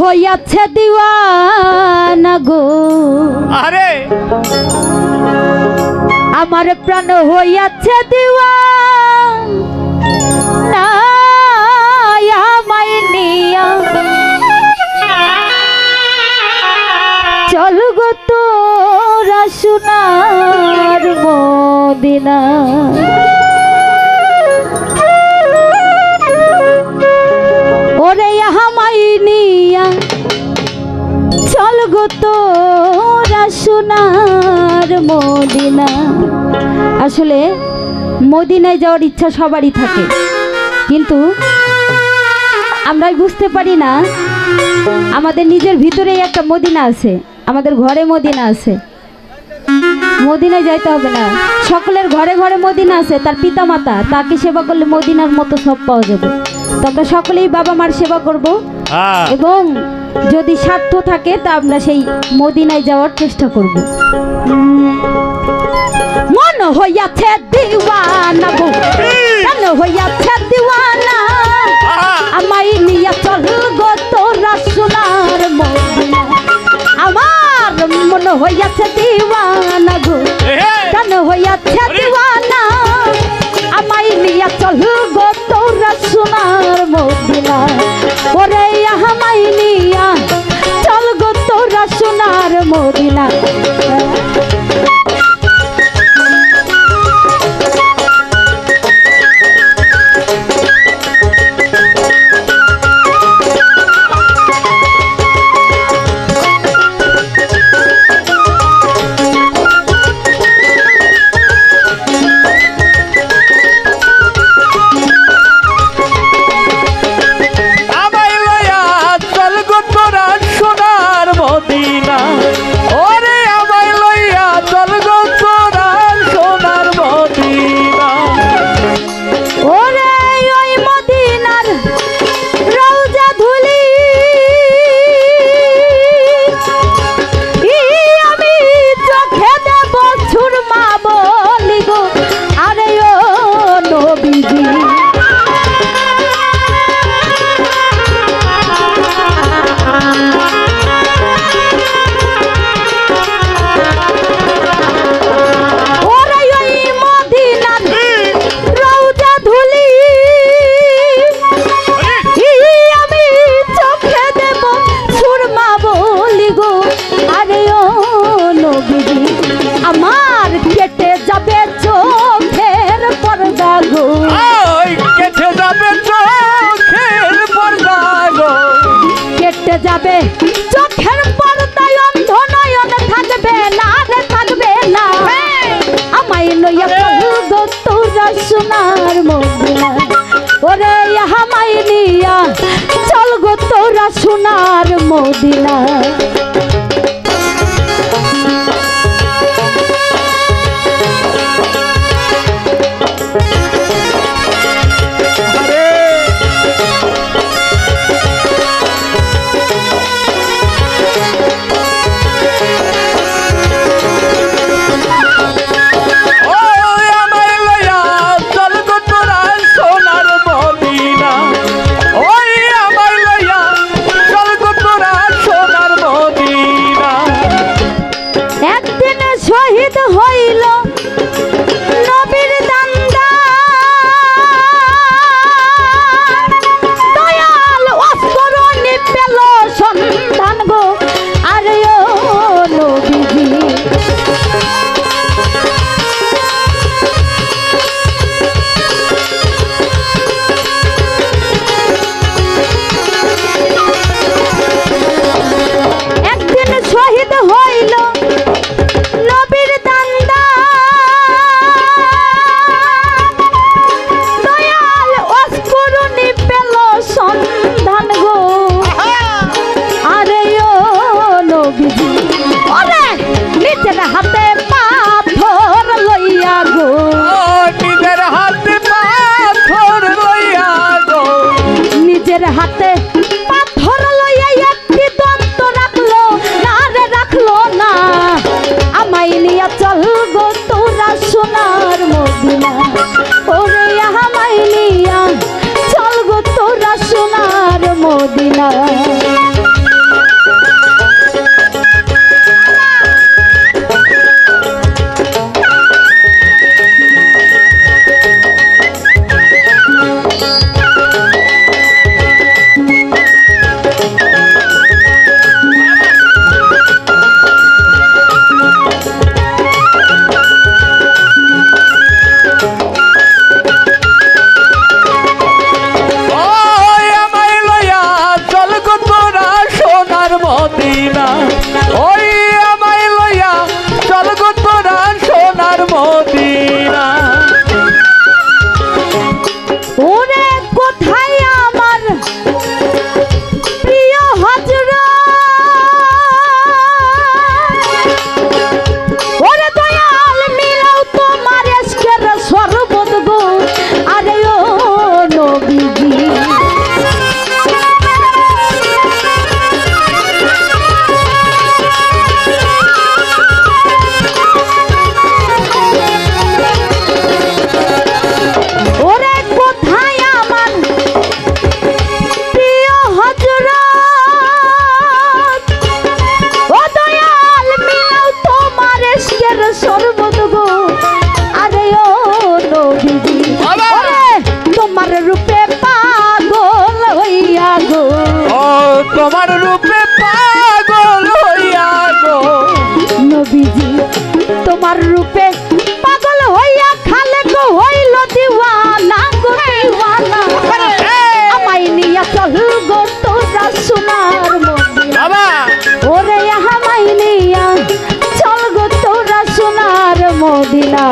হইয়াছে দিওয়ানা গো, আরে আমার প্রাণ হইয়াছে দিওয়ানা আমায় নিয়া চল গো তোরা সোনার মদিনা। ওরে আমায় নিয়া চল গো তোরা সোনার মদিনা। আসলে মদিনায় যাওয়ার ইচ্ছা সবারই থাকে, কিন্তু আমরাই বুঝতে পারি না আমাদের নিজের ভিতরেই একটা মদিনা আছে, আমাদের ঘরে মদিনা আছে। মদিনায় যাইতে হবে না, সকলের ঘরে ঘরে মদিনা আছে। তার পিতা মাতা তাকে সেবা করলে মদিনার মতো সব পাওয়া যাবে। তো আমরা সকলেই বাবা মার সেবা করব, এবং যদি স্বার্থ থাকে তা আমরা সেই মদিনায় যাওয়ার চেষ্টা করব। মন হইয়াছে দিওয়ানা গো, মন হইয়াছে দিওয়ানা আমায় নিয়া চল গো তোরা সোনার মদিনা। আমার মন হইয়াছে দিওয়ানা গো, মন হইয়াছে দিওয়ানা আমায় নিয়া চল গো তোরা সোনার মদিনা। ওরে আমায় নিয়া চল গো তোরা সোনার মদিনা। যাবে চোখের পর্দায় অন্ধ নয়ন থাকবে না রে থাকবে না। আমায় লইয়া চল গো তোরা সোনার মদিনা। ওরে আমায় নিয়া চল গো তোরা সোনার মদিনা। মদিনা ওই আমায় লইয়া চল গো তোরা সোনার মদিনা ওরে কোথায় আমার প্রিয় হযরত ওরে দয়াল মিলাও তোমার আজকের শরবত গো আরে ও নবীজি ওরে কোথায় আমার প্রিয় হযরত ও দয়াল মিলাও তোমার আজকের শরবত গো আরে ও নবীজি ওরে তোমার রূপে পাগল হইয়া গো ও তোমার রূপে পাগল হইয়া গো নবীজি তোমার রূপে পাগল হইয়া খালে গো হইল দিওয়ানা গো দিওয়ানা আমায় নিয়া চল গো তোরা সোনার মদিনা বাবা ওরে আমায় নিয়া চল গো তোরা সোনার মদিনা